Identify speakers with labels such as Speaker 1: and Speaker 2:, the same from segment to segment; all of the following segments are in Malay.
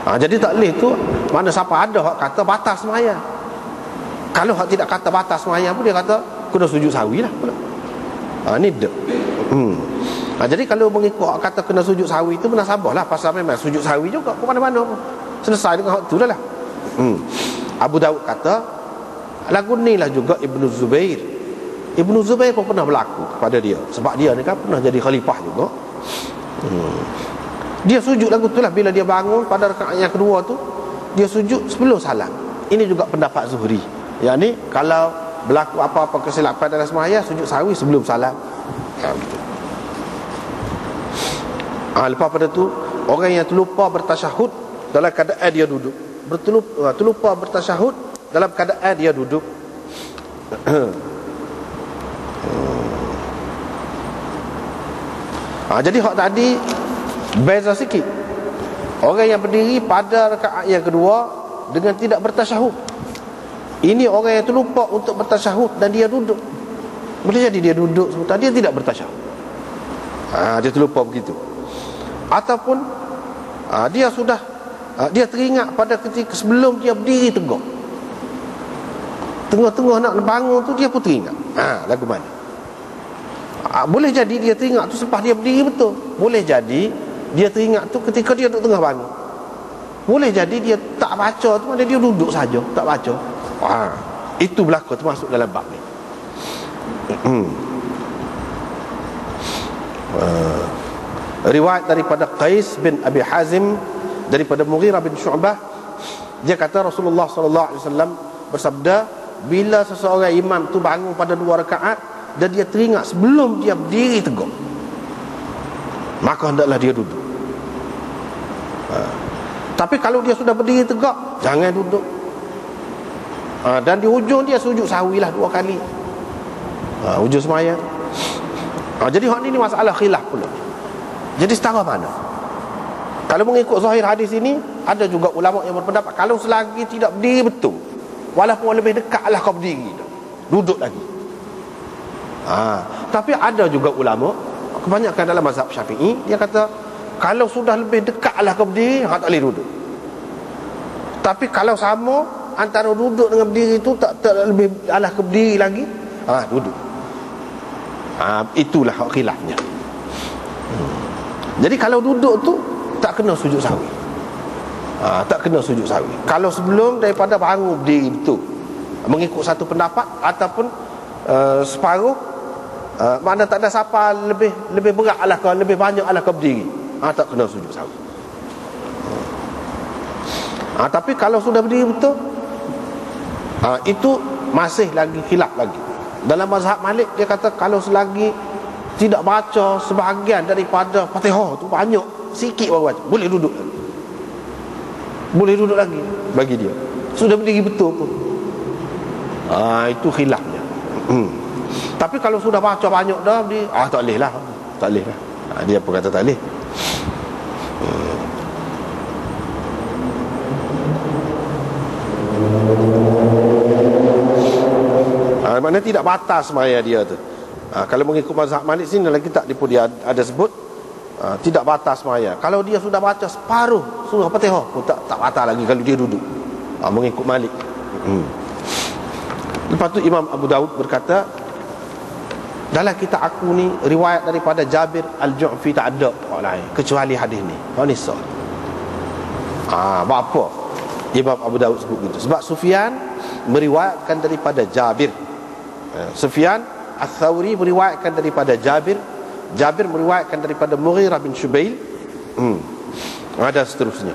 Speaker 1: Jadi taklif tu mana siapa ada hak kata batas semaya. Kalau hak tidak kata batas semaya pun dia kata kena sujud sawi lah pula. Ni dek. Jadi kalau mengikut hak kata kena sujud sawi itu munasabah lah, pasal memang sujud sawi juga ke mana-mana pun. Selesai dengan hak tu dah lah. Abu Daud kata lagu ni lah juga Ibnu Zubair. Ibnu Zubair pun pernah berlaku kepada dia, sebab dia ni kan pernah jadi khalifah juga. Dia sujud lagu tu lah bila dia bangun pada rakaat yang kedua tu, dia sujud sebelum salam. Ini juga pendapat Zuhri. Yang ni kalau berlaku apa-apa kesilapan dalam sembahyang, sujud sahwi sebelum salam. Gitu. Lepas pada tu, orang yang terlupa bertasyahud dalam keadaan dia duduk, terlupa bertasyahud dalam keadaan dia duduk. Jadi hak tadi beza sikit. Orang yang berdiri pada rakaat yang kedua dengan tidak bertasyahud. Ini orang yang terlupa untuk bertasyahud dan dia duduk. Boleh jadi dia duduk sebentar, dia tidak bertasyahud. Dia terlupa begitu. Ataupun dia sudah dia teringat pada ketika sebelum dia berdiri tegak, tengah-tengah nak bangun tu dia pun teringat. Lagu mana? Boleh jadi dia teringat tu selepas dia berdiri betul. Boleh jadi dia teringat tu ketika dia duduk tengah bangun. Boleh jadi dia tak baca tu, mana dia duduk saja tak baca. Itu berlaku termasuk dalam bab ni. Riwayat daripada Qais bin Abi Hazim daripada Mughirah bin Syu'bah, dia kata Rasulullah sallallahu alaihi wasallam bersabda, bila seseorang imam tu bangun pada 2 rakaat dan dia teringat sebelum dia berdiri tegak, maka hendaklah dia duduk. Tapi kalau dia sudah berdiri tegak, jangan duduk. Dan di hujung dia sujud sahwi lah 2 kali. Hujung sembahyang. Jadi hak ni masalah khilaf pula. Jadi setara mana? Kalau mengikut zahir hadis ini, ada juga ulama yang berpendapat kalau selagi tidak berdiri betul, walaupun lebih dekatlah kau berdiri, duduk lagi. Tapi ada juga ulama, kebanyakan dalam mazhab Syafi'i, dia kata kalau sudah lebih dekatlah kau berdiri, tak boleh duduk. Tapi kalau sama antara duduk dengan berdiri itu tak lebih alah ke berdiri lagi, duduk. Itulah hak khilafnya. Jadi kalau duduk tu tak kena sujud sahwi. Tak kena sujud sahwi. Kalau sebelum daripada bangun berdiri betul, mengikut satu pendapat, ataupun separuh, mana tak ada siapa lebih berat lah kau, lebih banyak lah kau berdiri, tak kena sujud sahwi. Tapi kalau sudah berdiri betul, itu masih lagi khilaf lagi. Dalam mazhab Malik, dia kata kalau selagi tidak baca sebahagian daripada Fatihah tu, banyak sikit baru baca, boleh duduk lagi. Boleh duduk lagi bagi dia, sudah berdiri betul pun. Itu khilafnya. Tapi kalau sudah baca banyak dah, dia tak boleh lah. Tak boleh lah. Dia pun kata tak boleh. Mana tidak batas semaya dia tu. Kalau mengikut mazhab Malik sini dalam kitab dia ada sebut tidak batas semaya. Kalau dia sudah baca separuh surah Fatihah pun tak batal lagi kalau dia duduk. Mengikut Malik. Lepas tu Imam Abu Daud berkata, dalam kitab aku ni riwayat daripada Jabir Al-Ju'fi tak ada orang lain kecuali hadis ni. Ni sah. Apa Imam Abu Daud sebut gitu? Sebab Sufyan meriwayatkan daripada Jabir. Sufyan Ats-Tsauri meriwayatkan daripada Jabir. Jabir meriwayatkan daripada Mughirah bin Syubail. Ada seterusnya.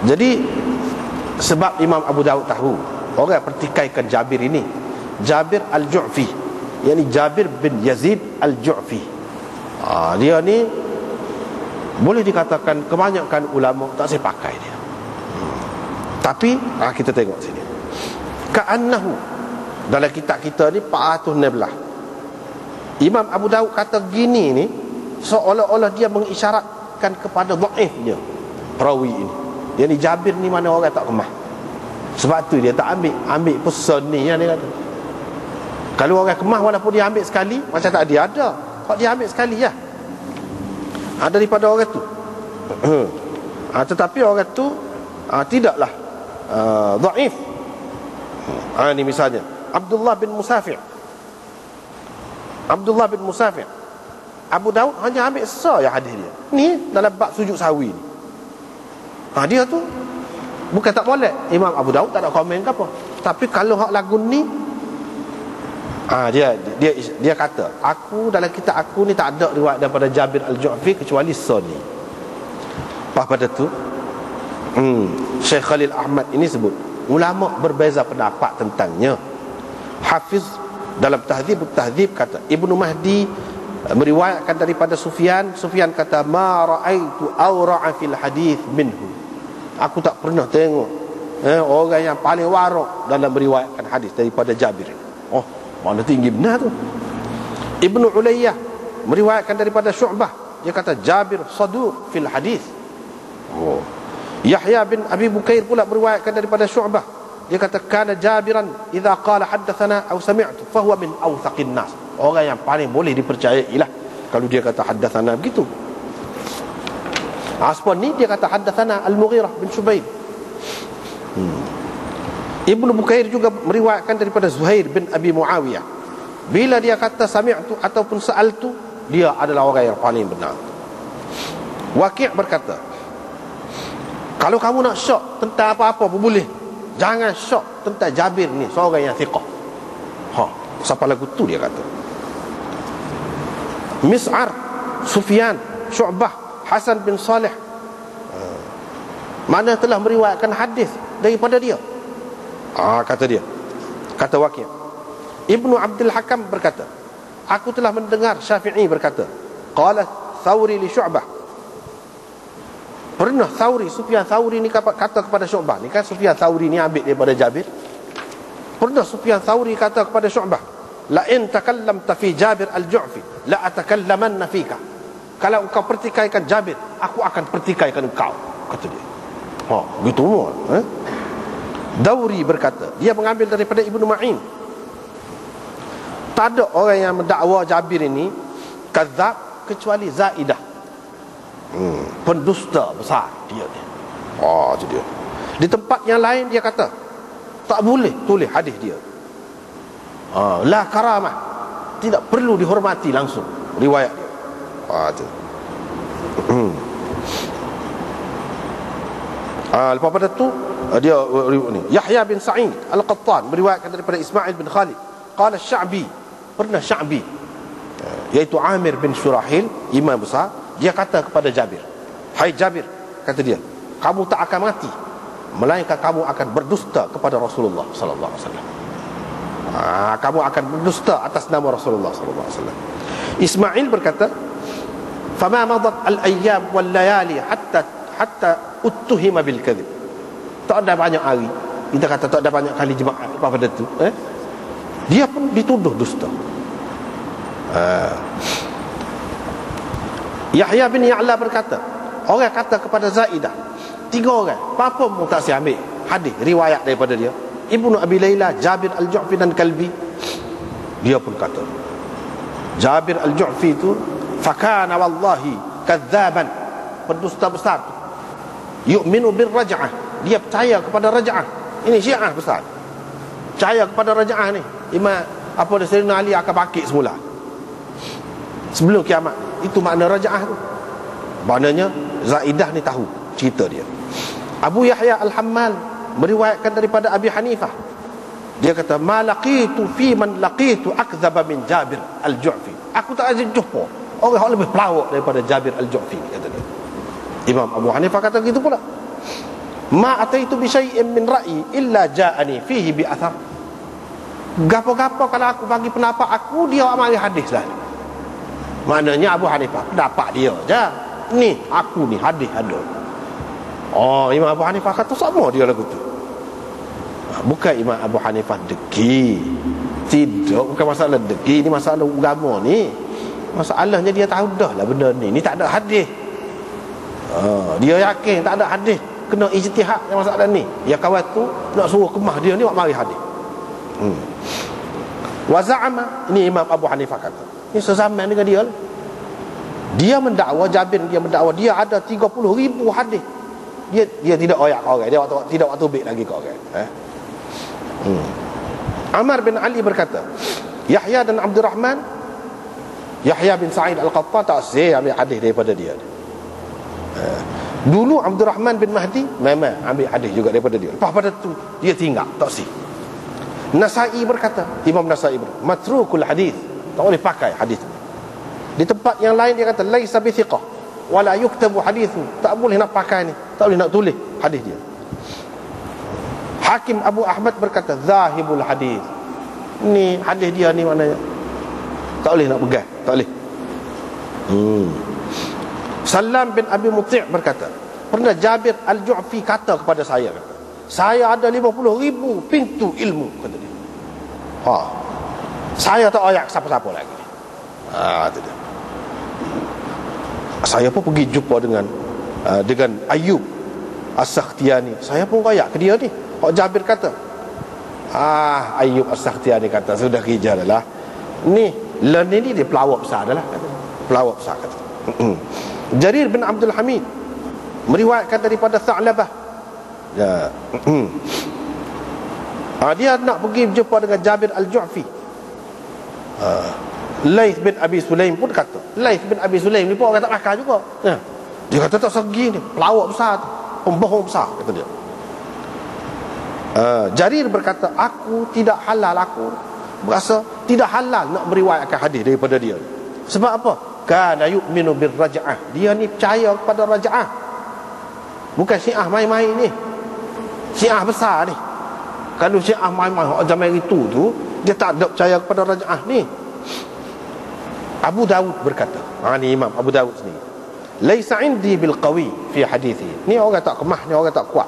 Speaker 1: Jadi sebab Imam Abu Daud tahu orang pertikaikan Jabir ini, Jabir Al-Ju'fi, yakni Jabir bin Yazid Al-Ju'fi. Dia ni boleh dikatakan kebanyakan ulama tak sepakai dia. Tapi kita tengok sini, ka'annahu, dalam kitab kita ni 416, Imam Abu Daud kata gini ni, seolah-olah dia mengisyaratkan kepada dhaifnya perawi ini. Yang ni Jabir ni mana orang tak kemah. Sebab tu dia tak ambil pesan ni yang dia kata. Kalau orang kemah walaupun dia ambil sekali, macam tak dia ada, kalau dia ambil sekali ya. daripada orang tu. Tetapi orang tu tidaklah dhaif. Ini misalnya Abdullah bin Musafi'. Abu Daud hanya ambil ya hadis dia. Ni dalam bab sujud sahwi ni. Dia tu bukan tak boleh. Imam Abu Daud tak ada komen ke apa. Tapi kalau hak lagu ni, dia kata, aku dalam kitab aku ni tak ada riwayat daripada Jabir Al-Ju'fi kecuali Sunni. Pada tu Syekh Khalil Ahmad ini sebut ulama berbeza pendapat tentangnya. Hafiz dalam Tahdzib kata Ibnu Mahdi meriwayatkan daripada Sufyan kata ma ra'aitu awra'a fil hadith minhu. Aku tak pernah tengok orang yang paling warak dalam meriwayatkan hadis daripada Jabir. Mana tinggi benar tu. Ibnu Ulayyah meriwayatkan daripada Syu'bah, dia kata Jabir saduq fil hadis. Yahya bin Abi Bukair pula meriwayatkan daripada Syu'bah, dia kata kana Jabiran idza qala haddatsana aw sami'tu fa huwa min awthaqin nas. Orang yang paling boleh dipercayai lah kalau dia kata haddatsana begitu. Aspan ni dia kata haddatsana Al-Mughirah bin Shubaib. Ibnu Bukair juga meriwayatkan daripada Zuhair bin Abi Muawiyah. Bila dia kata sami'tu ataupun sa'altu, dia adalah orang yang paling benar. Waqi' berkata, kalau kamu nak syok tentang apa-apa pun boleh, jangan syok tentang Jabir ni, seorang yang thiqah. Siapa lagu tu dia kata. Mis'ar, Sufyan, Syu'bah, Hasan bin Salih, mana telah meriwayatkan hadis daripada dia. Kata dia, kata Waqi'. Ibnu Abdul Hakam berkata, aku telah mendengar Syafi'i berkata, qala Thawri li Syu'bah. Pernah Sufyan Thawri ni kata kepada Syu'bah. Ni kan Sufyan Thawri ni ambil daripada Jabir. Pernah Sufyan Thawri kata kepada Syu'bah, la in takallamta fi Jabir al-Ju'fi la atakallamanna fika. Kalau engkau pertikaikan Jabir, aku akan pertikaikan engkau, kata dia. Gitu semua. Dauri berkata, dia mengambil daripada Ibnu Ma'in, tak ada orang yang mendakwa Jabir ini kadzab kecuali Zaidah, pendusta besar dia ni. Itu dia. Di tempat yang lain dia kata tak boleh tulis hadis dia. La karamah, tidak perlu dihormati langsung riwayat dia. Itu. Lepas pada tu dia ni Yahya bin Sa'id Al-Qattan meriwayatkan daripada Ismail bin Khalid, qala Sya'bi, pernah Sya'bi iaitu Amir bin Syurahil, imam besar, dia kata kepada Jabir, hai Jabir, kata dia, kamu tak akan mati melainkan kamu akan berdusta kepada Rasulullah sallallahu alaihi wasallam. Kamu akan berdusta atas nama Rasulullah sallallahu alaihi wasallam. Ismail berkata, fama madat al-ayyam wal layali hatta uttuhima bil kadhib. Tak ada banyak hari, kita kata tak ada banyak kali jemaah pada tu, dia pun dituduh dusta. Yahya bin Ya'la berkata, orang kata kepada Zaidah, 3 orang, apa pun tak saya ambil hadis riwayat daripada dia. Ibnu Abi Layla, Jabir Al-Ju'fi dan Kalbi. Dia pun kata Jabir Al-Ju'fi itu fakana wallahi kadzaban, pendusta besar. Yu'minu bir raj'ah, dia percaya kepada raj'ah. Ini Syiah besar, percaya kepada raj'ah ni. Imam Sayyidina Ali akan bangkit semula sebelum kiamat. Itu makna raj'ah tu. Maknanya Zaidah ni tahu cerita dia. Abu Yahya Al-Hammal meriwayatkan daripada Abi Hanifah, dia kata ma laqitu fi man laqitu akdzaba min Jabir Al-Ju'fi. Aku tak ada jumpa orang yang lebih pelawak daripada Jabir Al-Ju'fi, kata dia. Imam Abu Hanifah kata gitu pula, ma ataitu bi syai'in min ra'yi illa ja'ani fihi bi athar. Gapo-gapo kalau aku bagi pendapat aku, dia ambil hadis lah. Maknanya Abu Hanifah pendapat dia je, ni aku ni hadis ada. Imam Abu Hanifah kata sama dia lagu tu. Bukan Imam Abu Hanifah deki, tidak, bukan masalah deki, ni masalah agama ni. Masalahnya dia tahu dah lah benda ni tak ada hadis. Dia yakin tak ada hadis, kena ijtihad yang masalah ni. Ya kawan tu nak suruh kemah dia ni buat mari hadis. Wa za'ama, ini Imam Abu Hanifah kata, ni sezaman dengan dia lah. Dia mendakwa, Jabir dia mendakwa dia ada 30,000 hadis. Dia tidak oyak orang, dia tidak waktu baik lagi ke orang. Amar bin Ali berkata, Yahya dan Abdurrahman, Yahya bin Sa'id Al-Qattan tak saya ambil hadis daripada dia. Dulu Abdurrahman bin Mahdi memang ambil hadis juga daripada dia. Lepas pada tu dia tinggal, tak sih. Nasai berkata, Imam Nasai berkata, matrukul hadis, tak boleh pakai hadis. Di tempat yang lain dia kata laisa bi thiqah wala yuktabu hadithu, tak boleh nak pakai ni, tak boleh nak tulis hadis dia. Hakim Abu Ahmad berkata zahibul hadis, ni hadis dia ni maknanya tak boleh nak pegang, tak boleh. Salam bin Abi Muti' berkata, pernah Jabir Al-Ju'fi kata kepada saya, saya ada 50,000 pintu ilmu, kata dia. Saya tak ayak siapa-siapa lagi. Itu dia. Saya pun pergi jumpa dengan Ayub As-Sakhtiyani. Saya pun kayak ke dia ni. Jabir kata, Ayub As-Sakhtiyani kata, sudah kerja dah lah. Ni dia pelawak besar dah lah. Pelawak besar kata. Jarir bin Abdul Hamid meriwayatkan daripada Tha'labah. Dia nak pergi jumpa dengan Jabir Al-Ju'fi. Laith bin Abi Sulaim pun kata, Laith bin Abi Sulaim ni pun orang tak makan juga. Dia kata tak segi ni, pelawak besar, pembohong besar, kata dia. Jarir berkata, aku tidak halal, aku berasa tidak halal nak meriwayatkan hadis daripada dia. Sebab apa? Kana yu'minu birraj'ah, dia ni percaya kepada raj'ah. Bukan Syiah main-main ni, Syiah besar ni. Kalau Syiah main-main zaman itu tu, dia tak ada percaya kepada raj'ah ni. Abu Dawud berkata, ni Imam Abu Dawud sendiri, laisa indi bil qawi fi hadithi, ni orang tak kemah, ni orang tak kuat.